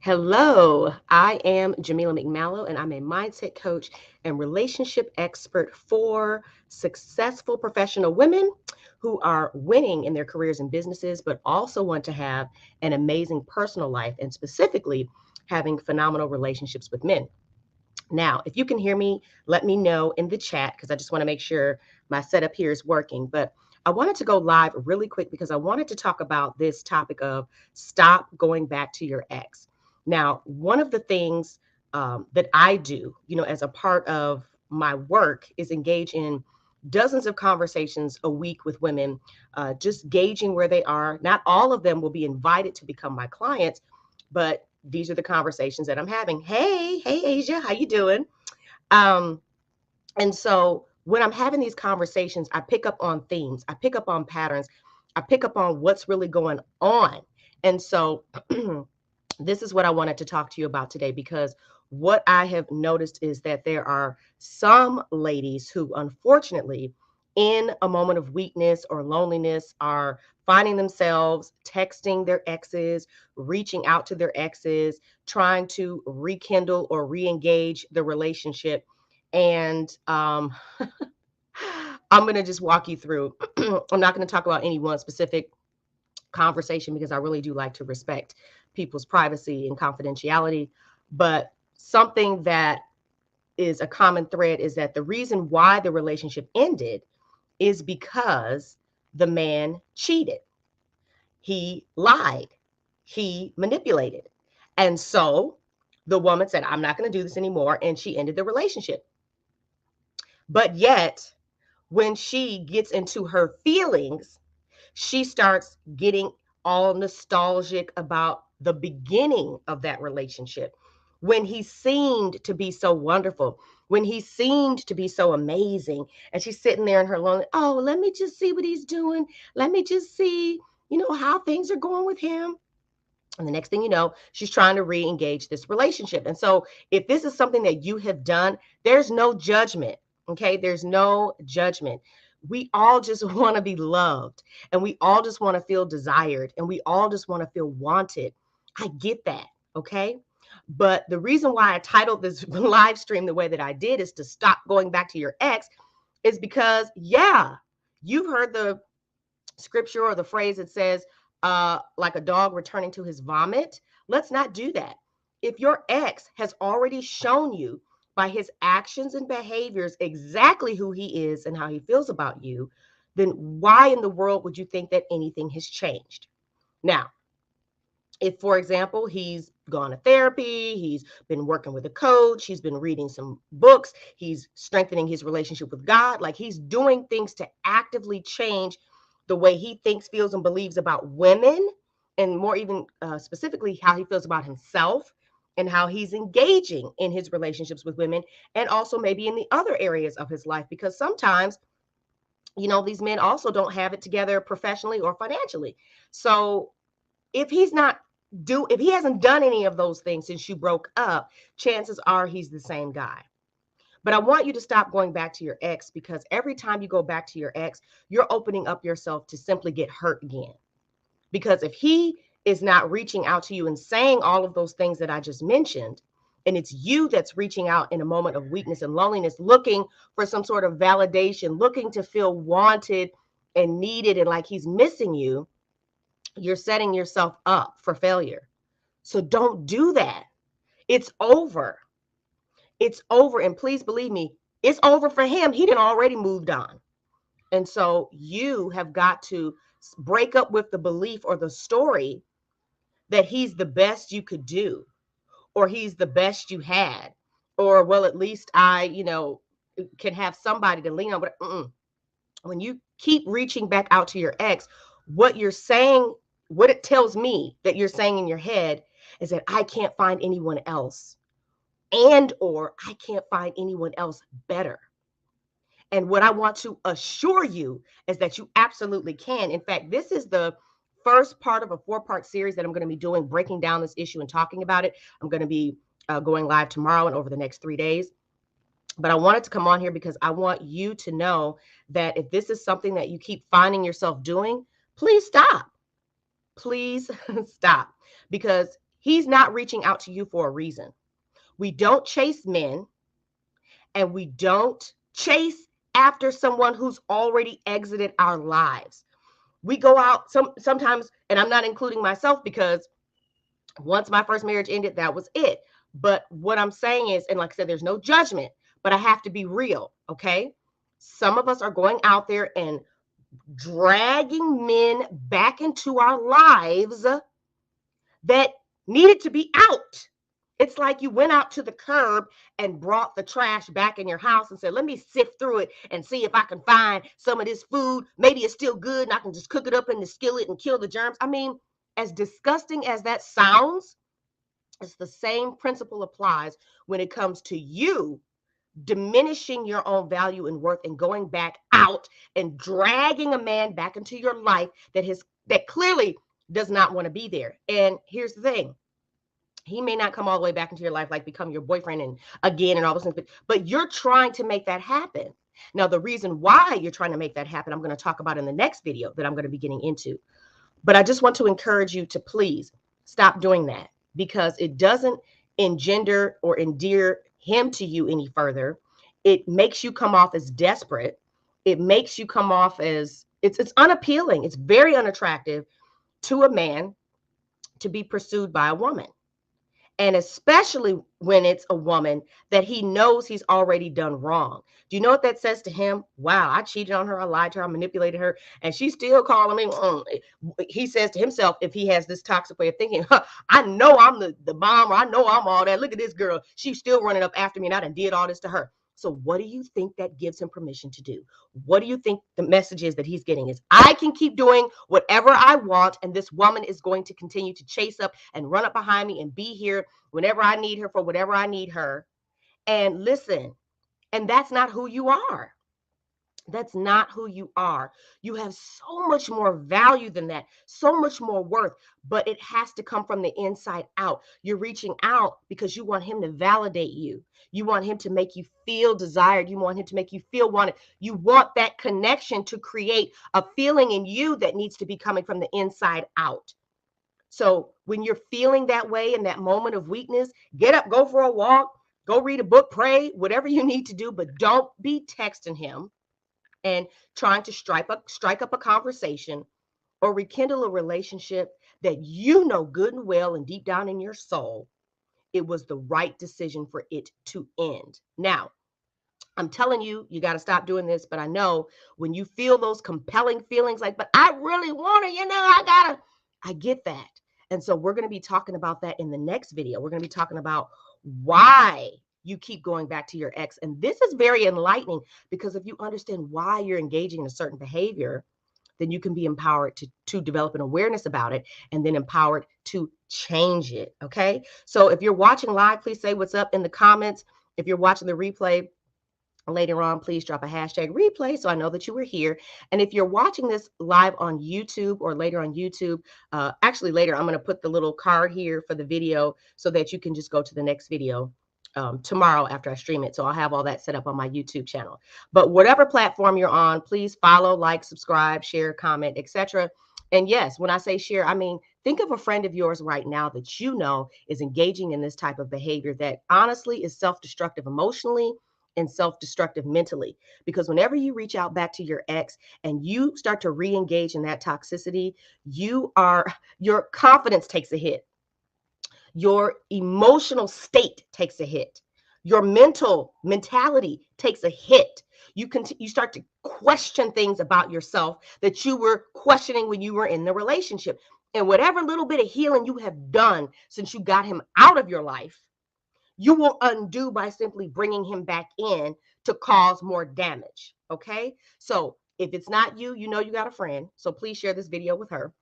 Hello, I am Jamila McMallow, and I'm a mindset coach and relationship expert for successful professional women who are winning in their careers and businesses, but also want to have an amazing personal life and specifically having phenomenal relationships with men. Now, if you can hear me, let me know in the chat because I just want to make sure my setup here is working. But I wanted to go live really quick because I wanted to talk about this topic of stop going back to your ex. Now, one of the things that I do, as a part of my work is engage in dozens of conversations a week with women, just gauging where they are. Not all of them will be invited to become my clients, but these are the conversations that I'm having. Hey, Asia, how you doing? Um, and so when I'm having these conversations, I pick up on themes, I pick up on patterns, I pick up on what's really going on. And so this is what I wanted to talk to you about today because what I have noticed is that there are some ladies who, unfortunately, in a moment of weakness or loneliness, are finding themselves texting their exes, reaching out to their exes, trying to rekindle or re engage the relationship. And I'm going to just walk you through. I'm not going to talk about any one specific conversation because I really do like to respect people's privacy and confidentiality. But something that is a common thread is that the reason why the relationship ended is because the man cheated, he lied, he manipulated. And so the woman said, I'm not going to do this anymore. And she ended the relationship. But yet, when she gets into her feelings, she starts getting all nostalgic about the beginning of that relationship when he seemed to be so wonderful, when he seemed to be so amazing. And she's sitting there in her lonely, oh, let me just see what he's doing. Let me just see, how things are going with him. And the next thing you know, she's trying to re engage this relationship. And so, if this is something that you have done, there's no judgment. Okay. There's no judgment. We all just want to be loved and we all just want to feel desired and we all just want to feel wanted. I get that. Okay. But the reason why I titled this live stream the way that I did is to stop going back to your ex, is because, yeah, you've heard the scripture or the phrase that says, like a dog returning to his vomit. Let's not do that. If your ex has already shown you by his actions and behaviors exactly who he is and how he feels about you, then why in the world would you think that anything has changed? Now, if, for example, he's gone to therapy, he's been working with a coach, he's been reading some books, he's strengthening his relationship with God, like he's doing things to actively change the way he thinks, feels, and believes about women, and more even specifically, how he feels about himself and how he's engaging in his relationships with women, and also maybe in the other areas of his life, because sometimes, these men also don't have it together professionally or financially. So if he hasn't done any of those things since you broke up, chances are he's the same guy. But I want you to stop going back to your ex, because every time you go back to your ex, you're opening up yourself to simply get hurt again. Because if he is not reaching out to you and saying all of those things that I just mentioned, and it's you that's reaching out in a moment of weakness and loneliness, looking for some sort of validation, looking to feel wanted and needed and like he's missing you, you're setting yourself up for failure. So don't do that. It's over. It's over. And please believe me, it's over for him. He didn't already moved on. And so you have got to break up with the belief or the story that he's the best you could do, or he's the best you had, or, well, at least I, can have somebody to lean on. But when you keep reaching back out to your ex, what you're saying, what it tells me that you're saying in your head is that I can't find anyone else, and or I can't find anyone else better. And what I want to assure you is that you absolutely can. In fact, this is the first part of a 4-part series that I'm going to be doing, breaking down this issue and talking about it. I'm going to be going live tomorrow and over the next 3 days. But I wanted to come on here because I want you to know that if this is something that you keep finding yourself doing, please stop. Please stop. Because He's not reaching out to you for a reason. We don't chase men, and we don't chase after someone who's already exited our lives. We go out sometimes, and I'm not including myself, because once my first marriage ended, that was it. But what I'm saying is, and like I said, there's no judgment, but I have to be real, okay? Some of us are going out there and dragging men back into our lives that needed to be out. It's like you went out to the curb and brought the trash back in your house and said, let me sift through it and see if I can find some of this food. Maybe it's still good and I can just cook it up in the skillet and kill the germs. I mean, as disgusting as that sounds, it's the same principle applies when it comes to you diminishing your own value and worth and going back out and dragging a man back into your life that clearly does not want to be there. And here's the thing. He may not come all the way back into your life, like become your boyfriend and again and all those things, but you're trying to make that happen. Now, the reason why you're trying to make that happen, I'm going to talk about in the next video that I'm going to be getting into. But I just want to encourage you to please stop doing that, because it doesn't engender or endear him to you any further. It makes you come off as desperate. It makes you come off as it's unappealing. It's very unattractive to a man to be pursued by a woman. And especially when it's a woman that he knows he's already done wrong. Do you know what that says to him? Wow, I cheated on her, I lied to her, I manipulated her, and she's still calling me. He says to himself, if he has this toxic way of thinking, I know I'm the bomb, or I know I'm all that. Look at this girl. She's still running up after me, and I done did all this to her. So what do you think that gives him permission to do? What do you think the message is that he's getting is, I can keep doing whatever I want, and this woman is going to continue to chase up and run up behind me and be here whenever I need her for whatever I need her. And listen, and that's not who you are. That's not who you are. You have so much more value than that, so much more worth, but it has to come from the inside out. You're reaching out because you want him to validate you. You want him to make you feel desired. You want him to make you feel wanted. You want that connection to create a feeling in you that needs to be coming from the inside out. So when you're feeling that way in that moment of weakness, get up, go for a walk, go read a book, pray, whatever you need to do, but don't be texting him and trying to strike up a conversation or rekindle a relationship that you know good and well and deep down in your soul, it was the right decision for it to end. Now, I'm telling you, you got to stop doing this, but I know when you feel those compelling feelings like, but I really want to, I get that. And so we're going to be talking about that in the next video. We're going to be talking about why you keep going back to your ex. And this is very enlightening, because if you understand why you're engaging in a certain behavior, then you can be empowered to develop an awareness about it, and then empowered to change it. Okay. So if you're watching live, please say what's up in the comments. If you're watching the replay later on, please drop a hashtag replay so I know that you were here. And if you're watching this live on YouTube or later on YouTube, actually later, I'm going to put the little card here for the video so that you can just go to the next video tomorrow after I stream it. So I'll have all that set up on my YouTube channel. But whatever platform you're on, please follow, like, subscribe, share, comment, etc. And yes, when I say share, I mean, think of a friend of yours right now that you know is engaging in this type of behavior that honestly is self-destructive emotionally and self-destructive mentally. Because whenever you reach out back to your ex and you start to re-engage in that toxicity, your confidence takes a hit. Your emotional state takes a hit. Your mentality takes a hit. You start to question things about yourself that you were questioning when you were in the relationship. And whatever little bit of healing you have done since you got him out of your life, you will undo by simply bringing him back in to cause more damage. Okay. So if it's not you, you know you got a friend. So please share this video with her.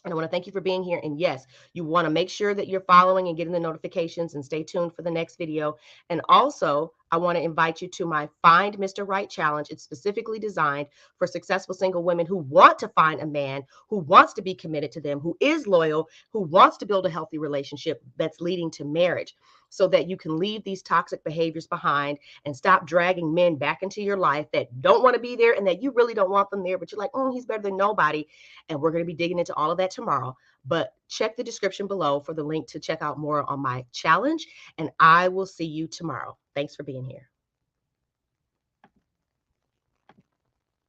And I want to thank you for being here. And yes, you want to make sure that you're following and getting the notifications, and stay tuned for the next video. And also, I want to invite you to my Find Mr. Right Challenge. It's specifically designed for successful single women who want to find a man who wants to be committed to them, who is loyal, who wants to build a healthy relationship that's leading to marriage, so that you can leave these toxic behaviors behind and stop dragging men back into your life that don't want to be there and that you really don't want them there, but you're like, oh, he's better than nobody. And we're going to be digging into all of that tomorrow. But check the description below for the link to check out more on my challenge, and I will see you tomorrow. Thanks for being here.